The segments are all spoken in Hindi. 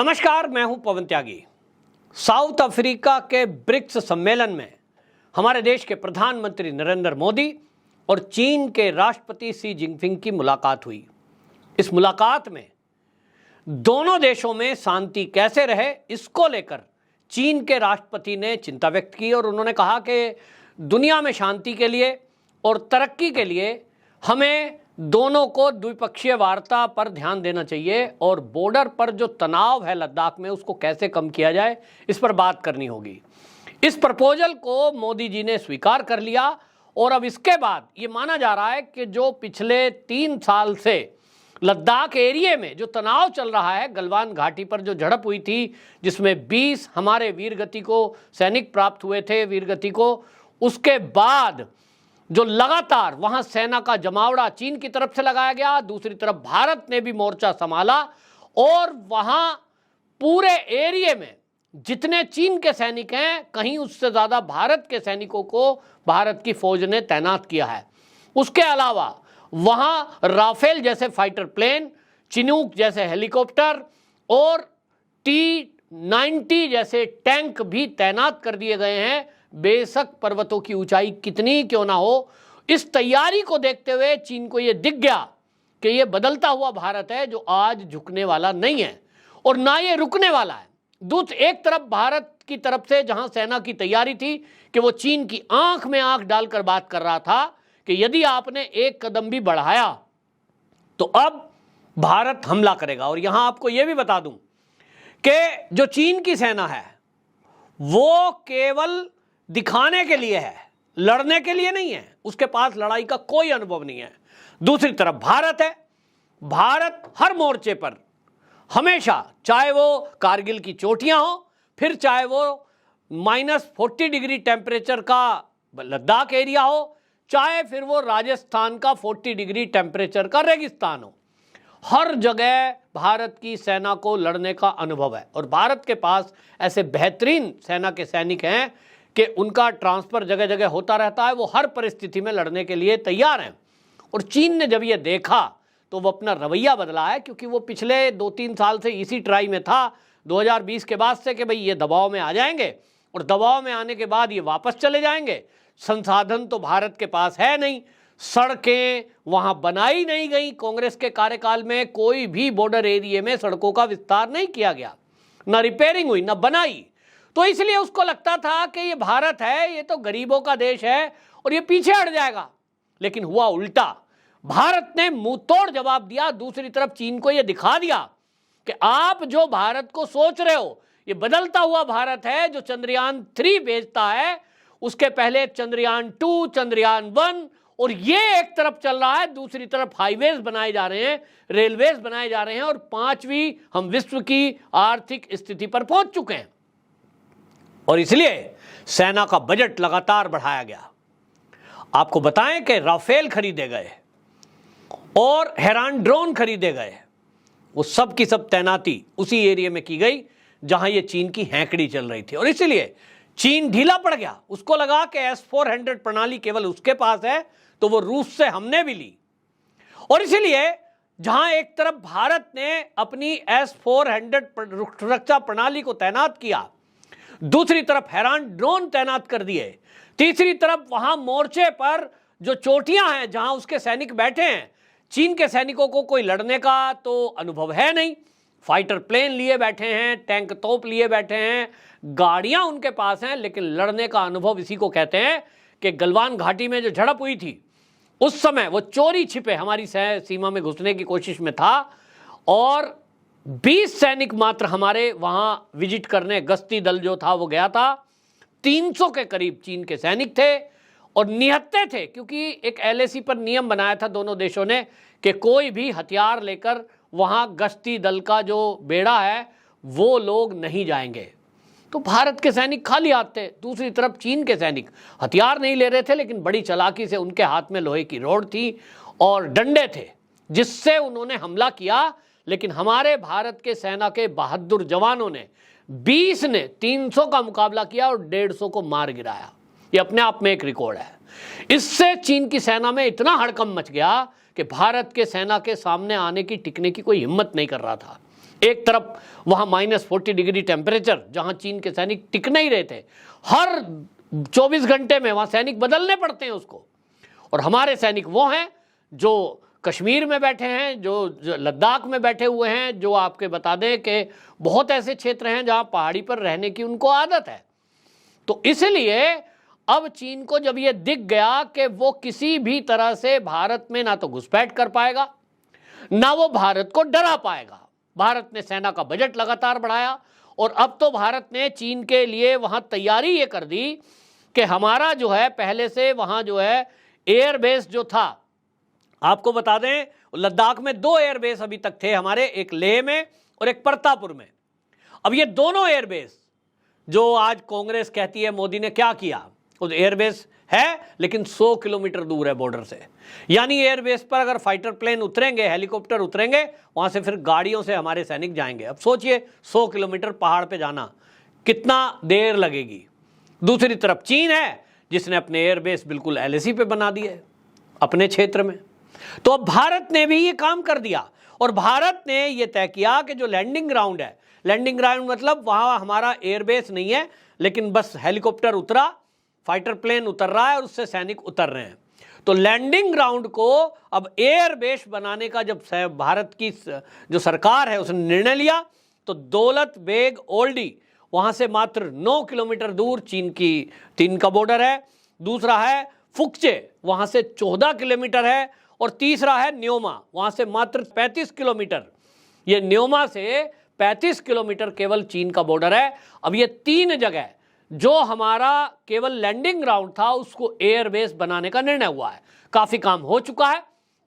नमस्कार, मैं हूं पवन त्यागी। साउथ अफ्रीका के ब्रिक्स सम्मेलन में हमारे देश के प्रधानमंत्री नरेंद्र मोदी और चीन के राष्ट्रपति शी जिनपिंग की मुलाकात हुई। इस मुलाकात में दोनों देशों में शांति कैसे रहे, इसको लेकर चीन के राष्ट्रपति ने चिंता व्यक्त की और उन्होंने कहा कि दुनिया में शांति के लिए और तरक्की के लिए हमें दोनों को द्विपक्षीय वार्ता पर ध्यान देना चाहिए और बॉर्डर पर जो तनाव है लद्दाख में उसको कैसे कम किया जाए, इस पर बात करनी होगी। इस प्रपोजल को मोदी जी ने स्वीकार कर लिया और अब इसके बाद ये माना जा रहा है कि जो पिछले 3 साल से लद्दाख एरिया में जो तनाव चल रहा है, गलवान घाटी पर जो झड़प हुई थी जिसमें 20 हमारे वीरगति को सैनिक प्राप्त हुए थे वीरगति को, उसके बाद जो लगातार वहां सेना का जमावड़ा चीन की तरफ से लगाया गया, दूसरी तरफ भारत ने भी मोर्चा संभाला और वहां पूरे एरिया में जितने चीन के सैनिक हैं कहीं उससे ज्यादा भारत के सैनिकों को भारत की फौज ने तैनात किया है। उसके अलावा वहां राफेल जैसे फाइटर प्लेन, चिनूक जैसे हेलीकॉप्टर और T-90 जैसे टैंक भी तैनात कर दिए गए हैं। बेशक पर्वतों की ऊंचाई कितनी क्यों ना हो, इस तैयारी को देखते हुए चीन को यह दिख गया कि यह बदलता हुआ भारत है जो आज झुकने वाला नहीं है और ना ये रुकने वाला है। एक तरफ भारत की तरफ से जहां सेना की तैयारी थी कि वो चीन की आंख में आंख डालकर बात कर रहा था कि यदि आपने एक कदम भी बढ़ाया तो अब भारत हमला करेगा। और यहां आपको यह भी बता दूं कि जो चीन की सेना है वो केवल दिखाने के लिए है, लड़ने के लिए नहीं है। उसके पास लड़ाई का कोई अनुभव नहीं है। दूसरी तरफ भारत है। भारत हर मोर्चे पर हमेशा, चाहे वो कारगिल की चोटियां हो, फिर चाहे वो -40 डिग्री टेम्परेचर का लद्दाख एरिया हो, चाहे फिर वो राजस्थान का 40 डिग्री टेम्परेचर का रेगिस्तान हो, हर जगह भारत की सेना को लड़ने का अनुभव है। और भारत के पास ऐसे बेहतरीन सेना के सैनिक हैं कि उनका ट्रांसफर जगह जगह होता रहता है, वो हर परिस्थिति में लड़ने के लिए तैयार हैं। और चीन ने जब ये देखा तो वो अपना रवैया बदला है, क्योंकि वो पिछले 2-3 साल से इसी ट्राई में था 2020 के बाद से कि भाई ये दबाव में आ जाएंगे और दबाव में आने के बाद ये वापस चले जाएंगे। संसाधन तो भारत के पास है नहीं, सड़कें वहां बनाई नहीं गई। कांग्रेस के कार्यकाल में कोई भी बॉर्डर एरिया में सड़कों का विस्तार नहीं किया गया, ना रिपेयरिंग हुई ना बनाई। तो इसलिए उसको लगता था कि ये भारत है, ये तो गरीबों का देश है और ये पीछे हट जाएगा। लेकिन हुआ उल्टा, भारत ने मुंह तोड़ जवाब दिया। दूसरी तरफ चीन को ये दिखा दिया कि आप जो भारत को सोच रहे हो ये बदलता हुआ भारत है जो चंद्रयान 3 भेजता है, उसके पहले चंद्रयान 2, चंद्रयान 1, और ये एक तरफ चल रहा है, दूसरी तरफ हाईवेज बनाए जा रहे हैं, रेलवेज बनाए जा रहे हैं और 5वीं हम विश्व की आर्थिक स्थिति पर पहुंच चुके हैं। और इसलिए सेना का बजट लगातार बढ़ाया गया। आपको बताएं कि राफेल खरीदे गए और हेरान ड्रोन खरीदे गए, वो सब की सब तैनाती उसी एरिया में की गई जहां ये चीन की हैंकड़ी चल रही थी। और इसलिए चीन ढीला पड़ गया। उसको लगा कि S-400 प्रणाली केवल उसके पास है तो वो रूस से हमने भी ली। और इसलिए जहां एक तरफ भारत ने अपनी S-400 रक्षा प्रणाली को तैनात किया, दूसरी तरफ हैरान ड्रोन तैनात कर दिए, तीसरी तरफ वहां मोर्चे पर जो चोटियां हैं जहां उसके सैनिक बैठे हैं, चीन के सैनिकों को कोई लड़ने का तो अनुभव है नहीं। फाइटर प्लेन लिए बैठे हैं, टैंक तोप लिए बैठे हैं, गाड़ियां उनके पास हैं, लेकिन लड़ने का अनुभव इसी को कहते हैं कि गलवान घाटी में जो झड़प हुई थी उस समय वो चोरी छिपे हमारी सीमा में घुसने की कोशिश में था और 20 सैनिक मात्र हमारे वहां विजिट करने, गश्ती दल जो था वो गया था। 300 के करीब चीन के सैनिक थे और निहत्थे थे, क्योंकि एक LAC पर नियम बनाया था दोनों देशों ने कि कोई भी हथियार लेकर वहां गश्ती दल का जो बेड़ा है वो लोग नहीं जाएंगे। तो भारत के सैनिक खाली हाथ थे, दूसरी तरफ चीन के सैनिक हथियार नहीं ले रहे थे, लेकिन बड़ी चालाकी से उनके हाथ में लोहे की रॉड थी और डंडे थे जिससे उन्होंने हमला किया। लेकिन हमारे भारत के सेना के बहादुर जवानों ने 20 ने 300 का मुकाबला किया और 150 को मार गिराया। ये अपने आप में एक रिकॉर्ड है। इससे चीन की सेना में इतना हड़कंप मच गया कि भारत के सेना के सामने आने की, टिकने की कोई हिम्मत नहीं कर रहा था। एक तरफ वहां -40 डिग्री टेम्परेचर, जहां चीन के सैनिक टिक नहीं रहे थे, हर 24 घंटे में वहां सैनिक बदलने पड़ते हैं उसको। और हमारे सैनिक वो हैं जो कश्मीर में बैठे हैं, जो लद्दाख में बैठे हुए हैं, जो आपके बता दें कि बहुत ऐसे क्षेत्र हैं जहां पहाड़ी पर रहने की उनको आदत है। तो इसलिए अब चीन को जब ये दिख गया कि वो किसी भी तरह से भारत में ना तो घुसपैठ कर पाएगा, ना वो भारत को डरा पाएगा, भारत ने सेना का बजट लगातार बढ़ाया और अब तो भारत ने चीन के लिए वहां तैयारी ये कर दी कि हमारा जो है पहले से वहां जो है एयरबेस जो था, आपको बता दें लद्दाख में 2 एयरबेस अभी तक थे हमारे, एक लेह में और एक परतापुर में। अब ये दोनों एयरबेस जो आज कांग्रेस कहती है मोदी ने क्या किया, उस एयरबेस है लेकिन 100 किलोमीटर दूर है बॉर्डर से। यानी एयरबेस पर अगर फाइटर प्लेन उतरेंगे, हेलीकॉप्टर उतरेंगे, वहां से फिर गाड़ियों से हमारे सैनिक जाएंगे। अब सोचिए 100 किलोमीटर पहाड़ पे जाना कितना देर लगेगी। दूसरी तरफ चीन है जिसने अपने एयरबेस बिल्कुल LAC पे बना दिए अपने क्षेत्र में। तो अब भारत ने भी ये काम कर दिया और भारत ने ये तय किया कि जो लैंडिंग ग्राउंड है, लैंडिंग ग्राउंड मतलब वहां हमारा एयरबेस नहीं है लेकिन बस हेलीकॉप्टर उतरा, फाइटर प्लेन उतर रहा है और उससे सैनिक उतर रहे हैं। तो लैंडिंग ग्राउंड को अब एयरबेस बनाने का जब भारत की जो सरकार है उसने निर्णय लिया, तो दौलत बेग ओल्डी वहां से मात्र 9 किलोमीटर दूर चीन का बॉर्डर है। दूसरा है फुक्चे, वहां से 14 किलोमीटर है और तीसरा है न्योमा, वहां से मात्र 35 किलोमीटर। ये न्योमा से 35 किलोमीटर केवल चीन का बॉर्डर है। अब ये 3 जगह जो हमारा केवल लैंडिंग ग्राउंड था उसको एयरबेस बनाने का निर्णय हुआ है, काफी काम हो चुका है।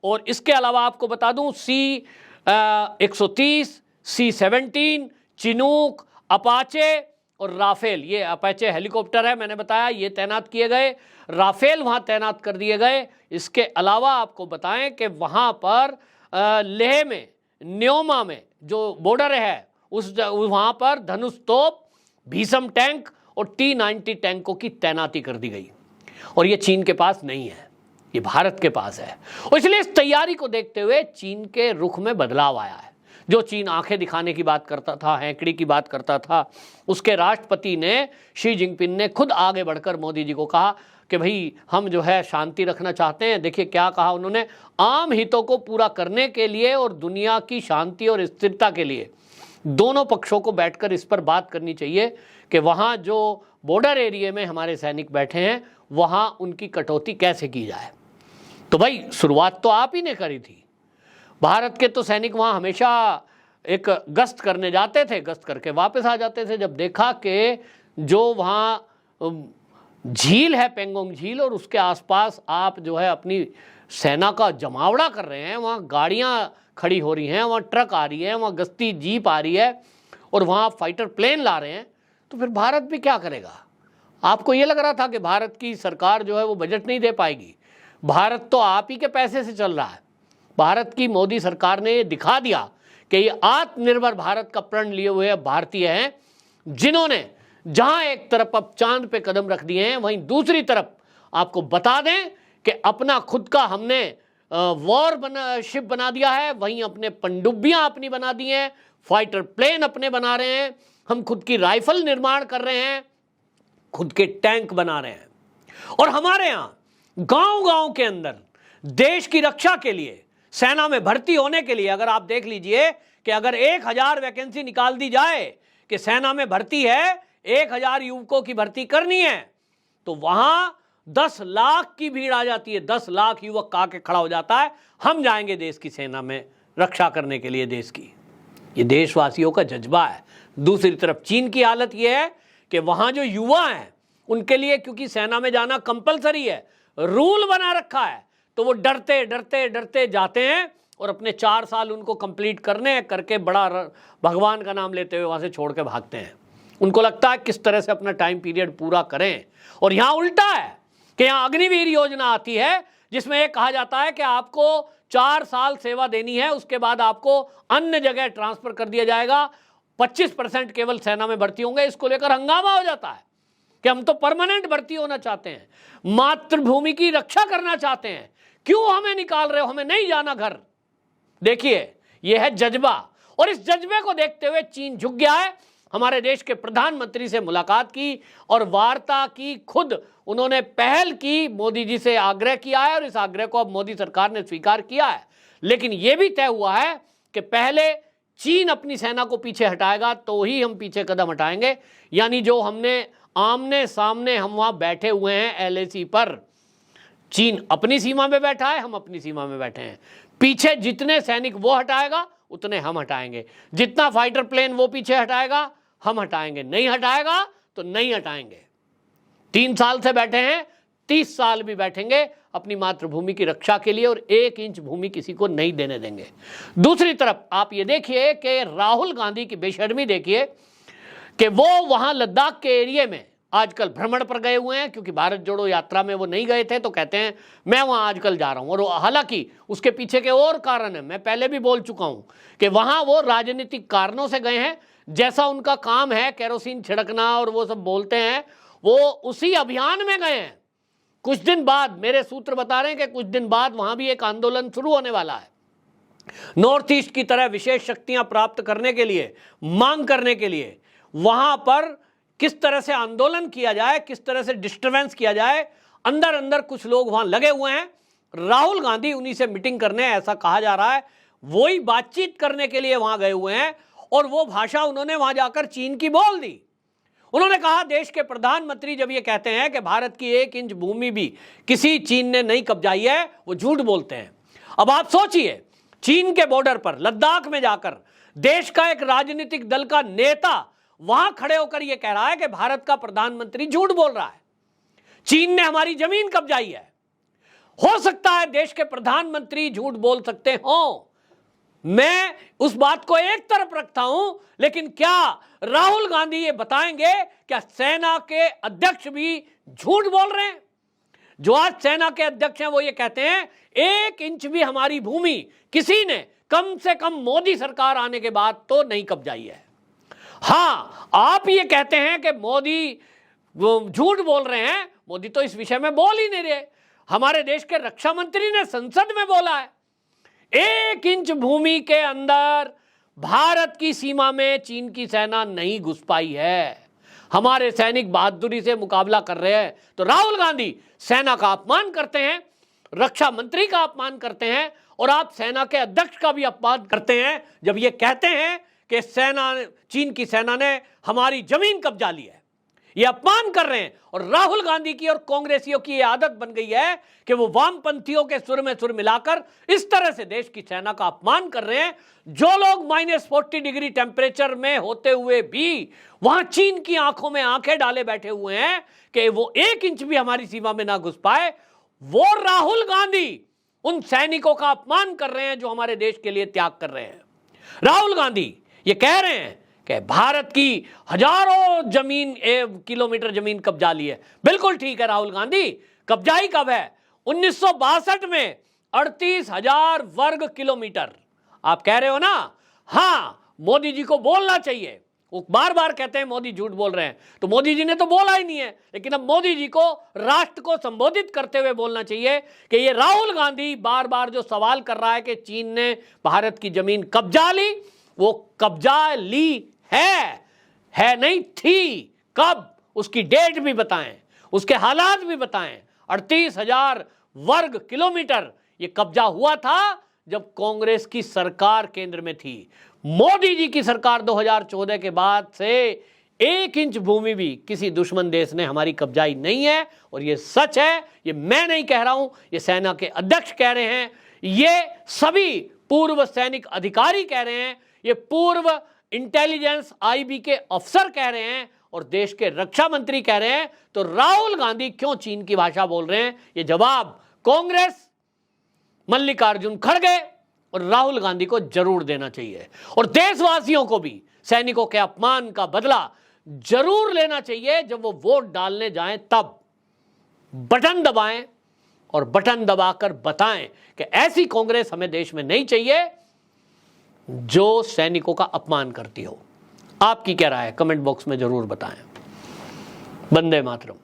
और इसके अलावा आपको बता दूं C-130, C-17, चिनूक, अपाचे और राफेल, ये अपाचे हेलीकॉप्टर है मैंने बताया, ये तैनात किए गए, राफेल वहां तैनात कर दिए गए। इसके अलावा आपको बताएं कि वहां पर लेह में, न्योमा में जो बॉर्डर है वहां पर धनुष तोप, भीषम टैंक और T-90 टैंकों की तैनाती कर दी गई। और ये चीन के पास नहीं है, ये भारत के पास है। और इसलिए इस तैयारी को देखते हुए चीन के रुख में बदलाव आया है। जो चीन आंखें दिखाने की बात करता था, हैंकड़ी की बात करता था, उसके राष्ट्रपति ने, शी जिनपिंग ने खुद आगे बढ़कर मोदी जी को कहा कि भाई हम जो है शांति रखना चाहते हैं। देखिए क्या कहा उन्होंने, आम हितों को पूरा करने के लिए और दुनिया की शांति और स्थिरता के लिए दोनों पक्षों को बैठकर इस पर बात करनी चाहिए कि वहाँ जो बॉर्डर एरिया में हमारे सैनिक बैठे हैं वहाँ उनकी कटौती कैसे की जाए। तो भाई शुरुआत तो आप ही ने करी थी। भारत के तो सैनिक वहाँ हमेशा एक गश्त करने जाते थे, गश्त करके वापस आ जाते थे। जब देखा कि जो वहाँ झील है, पेंगोंग झील, और उसके आसपास आप जो है अपनी सेना का जमावड़ा कर रहे हैं, वहाँ गाड़ियाँ खड़ी हो रही हैं, वहाँ ट्रक आ रही है, वहाँ गश्ती जीप आ रही है और वहाँ फाइटर प्लेन ला रहे हैं, तो फिर भारत भी क्या करेगा। आपको ये लग रहा था कि भारत की सरकार जो है वो बजट नहीं दे पाएगी। भारत तो आप ही के पैसे से चल रहा है। भारत की मोदी सरकार ने ये दिखा दिया कि ये आत्मनिर्भर भारत का प्रण लिए हुए भारतीय हैं, जिन्होंने जहां एक तरफ अब चांद पे कदम रख दिए हैं, वहीं दूसरी तरफ आपको बता दें कि अपना खुद का हमने शिप बना दिया है, वहीं अपने पनडुब्बियां अपनी बना दी हैं, फाइटर प्लेन अपने बना रहे हैं, हम खुद की राइफल निर्माण कर रहे हैं, खुद के टैंक बना रहे हैं। और हमारे यहां गांव-गांव के अंदर देश की रक्षा के लिए, सेना में भर्ती होने के लिए, अगर आप देख लीजिए कि अगर 1000 वैकेंसी निकाल दी जाए कि सेना में भर्ती है, 1000 युवकों की भर्ती करनी है, तो वहां 10 लाख की भीड़ आ जाती है। 10 लाख युवक आके खड़ा हो जाता है, हम जाएंगे देश की सेना में रक्षा करने के लिए देश की। ये देशवासियों का जज्बा है। दूसरी तरफ चीन की हालत यह है कि वहां जो युवा हैं उनके लिए, क्योंकि सेना में जाना कंपलसरी है, रूल बना रखा है, तो वो डरते डरते डरते जाते हैं और अपने 4 साल उनको कंप्लीट करके बड़ा भगवान का नाम लेते हुए वहां से छोड़ के भागते हैं। उनको लगता है किस तरह से अपना टाइम पीरियड पूरा करें। और यहां उल्टा है कि यहां अग्निवीर योजना आती है, जिसमें यह कहा जाता है कि आपको 4 साल सेवा देनी है, उसके बाद आपको अन्य जगह ट्रांसफर कर दिया जाएगा, 25% केवल सेना में भर्ती होंगे। इसको लेकर हंगामा हो जाता है कि हम तो परमानेंट भर्ती होना चाहते हैं, मातृभूमि की रक्षा करना चाहते हैं, क्यों हमें निकाल रहे हो, हमें नहीं जाना घर। देखिए यह है जज्बा। और इस जज्बे को देखते हुए चीन झुक गया है, हमारे देश के प्रधानमंत्री से मुलाकात की और वार्ता की, खुद उन्होंने पहल की, मोदी जी से आग्रह किया है और इस आग्रह को अब मोदी सरकार ने स्वीकार किया है। लेकिन यह भी तय हुआ है कि पहले चीन अपनी सेना को पीछे हटाएगा तो ही हम पीछे कदम हटाएंगे। यानी जो हमने आमने सामने हम वहां बैठे हुए हैं LAC पर, चीन अपनी सीमा में बैठा है, हम अपनी सीमा में बैठे हैं, पीछे जितने सैनिक वो हटाएगा उतने हम हटाएंगे, जितना फाइटर प्लेन वो पीछे हटाएगा हम हटाएंगे, नहीं हटाएगा तो नहीं हटाएंगे। 3 साल से बैठे हैं, 30 साल भी बैठेंगे अपनी मातृभूमि की रक्षा के लिए और 1 इंच भूमि किसी को नहीं देने देंगे। दूसरी तरफ आप ये देखिए कि राहुल गांधी की बेशर्मी देखिए कि वो वहां लद्दाख के एरिया में आजकल भ्रमण पर गए हुए हैं, क्योंकि भारत जोड़ो यात्रा में वो नहीं गए थे, तो कहते हैं मैं वहां आजकल जा रहा हूं। और हालांकि उसके पीछे के और कारण है, मैं पहले भी बोल चुका हूं कि वहां वो राजनीतिक कारणों से गए हैं, जैसा उनका काम है केरोसिन छिड़कना और वो सब बोलते हैं, वो उसी अभियान में गए हैं। कुछ दिन बाद, मेरे सूत्र बता रहे हैं कि कुछ दिन बाद वहां भी एक आंदोलन शुरू होने वाला है, नॉर्थ ईस्ट की तरह विशेष शक्तियां प्राप्त करने के लिए, मांग करने के लिए। वहां पर किस तरह से आंदोलन किया जाए, किस तरह से डिस्टर्बेंस किया जाए, अंदर अंदर कुछ लोग वहां लगे हुए हैं। राहुल गांधी उन्हीं से मीटिंग करने, ऐसा कहा जा रहा है, वही बातचीत करने के लिए वहां गए हुए हैं। और वो भाषा उन्होंने वहां जाकर चीन की बोल दी। उन्होंने कहा, देश के प्रधानमंत्री जब ये कहते हैं कि भारत की 1 इंच भूमि भी किसी चीन ने नहीं कब्जाई है, वो झूठ बोलते हैं। अब आप सोचिए, चीन के बॉर्डर पर लद्दाख में जाकर देश का एक राजनीतिक दल का नेता वहां खड़े होकर यह कह रहा है कि भारत का प्रधानमंत्री झूठ बोल रहा है, चीन ने हमारी जमीन कब्जाई है। हो सकता है देश के प्रधानमंत्री झूठ बोल सकते हो, मैं उस बात को एक तरफ रखता हूं, लेकिन क्या राहुल गांधी ये बताएंगे क्या सेना के अध्यक्ष भी झूठ बोल रहे हैं? जो आज सेना के अध्यक्ष हैं वो ये कहते हैं 1 इंच भी हमारी भूमि किसी ने कम से कम मोदी सरकार आने के बाद तो नहीं कब्जाई है। हां, आप ये कहते हैं कि मोदी झूठ बोल रहे हैं, मोदी तो इस विषय में बोल ही नहीं रहे। हमारे देश के रक्षा मंत्री ने संसद में बोला है 1 इंच भूमि के अंदर भारत की सीमा में चीन की सेना नहीं घुस पाई है, हमारे सैनिक बहादुरी से मुकाबला कर रहे हैं। तो राहुल गांधी सेना का अपमान करते हैं, रक्षा मंत्री का अपमान करते हैं और आप सेना के अध्यक्ष का भी अपमान करते हैं जब ये कहते हैं कि चीन की सेना ने हमारी जमीन कब्जा ली है। ये अपमान कर रहे हैं। और राहुल गांधी की और कांग्रेसियों की ये आदत बन गई है कि वो वामपंथियों के सुर में सुर मिलाकर इस तरह से देश की सेना का अपमान कर रहे हैं। जो लोग -40 डिग्री टेम्परेचर में होते हुए भी वहां चीन की आंखों में आंखें डाले बैठे हुए हैं कि वो 1 इंच भी हमारी सीमा में ना घुस पाए, वो राहुल गांधी उन सैनिकों का अपमान कर रहे हैं जो हमारे देश के लिए त्याग कर रहे हैं। राहुल गांधी ये कह रहे हैं कि भारत की हजारों किलोमीटर जमीन कब्जा ली है। बिल्कुल ठीक है राहुल गांधी, कब्जाई कब है? 1962 में 38,000 वर्ग किलोमीटर। आप कह रहे हो ना, हां, मोदी जी को बोलना चाहिए। वो बार बार कहते हैं मोदी झूठ बोल रहे हैं, तो मोदी जी ने तो बोला ही नहीं है। लेकिन अब मोदी जी को राष्ट्र को संबोधित करते हुए बोलना चाहिए कि ये राहुल गांधी बार बार जो सवाल कर रहा है कि चीन ने भारत की जमीन कब्जा ली, वो कब्जा ली है नहीं थी। कब? उसकी डेट भी बताएं, उसके हालात भी बताएं। 38,000 वर्ग किलोमीटर ये कब्जा हुआ था जब कांग्रेस की सरकार केंद्र में थी। मोदी जी की सरकार 2014 के बाद से 1 इंच भूमि भी किसी दुश्मन देश ने हमारी कब्जाई नहीं है। और ये सच है, ये मैं नहीं कह रहा हूं, ये सेना के अध्यक्ष कह रहे हैं, ये सभी पूर्व सैनिक अधिकारी कह रहे हैं, ये पूर्व इंटेलिजेंस IB के अफसर कह रहे हैं और देश के रक्षा मंत्री कह रहे हैं। तो राहुल गांधी क्यों चीन की भाषा बोल रहे हैं? ये जवाब कांग्रेस, मल्लिकार्जुन खड़गे और राहुल गांधी को जरूर देना चाहिए। और देशवासियों को भी सैनिकों के अपमान का बदला जरूर लेना चाहिए। जब वो वोट डालने जाएं तब बटन दबाएं और बटन दबाकर बताएं कि ऐसी कांग्रेस हमें देश में नहीं चाहिए जो सैनिकों का अपमान करती हो। आपकी क्या राय है? कमेंट बॉक्स में जरूर बताएं। वंदे मातरम।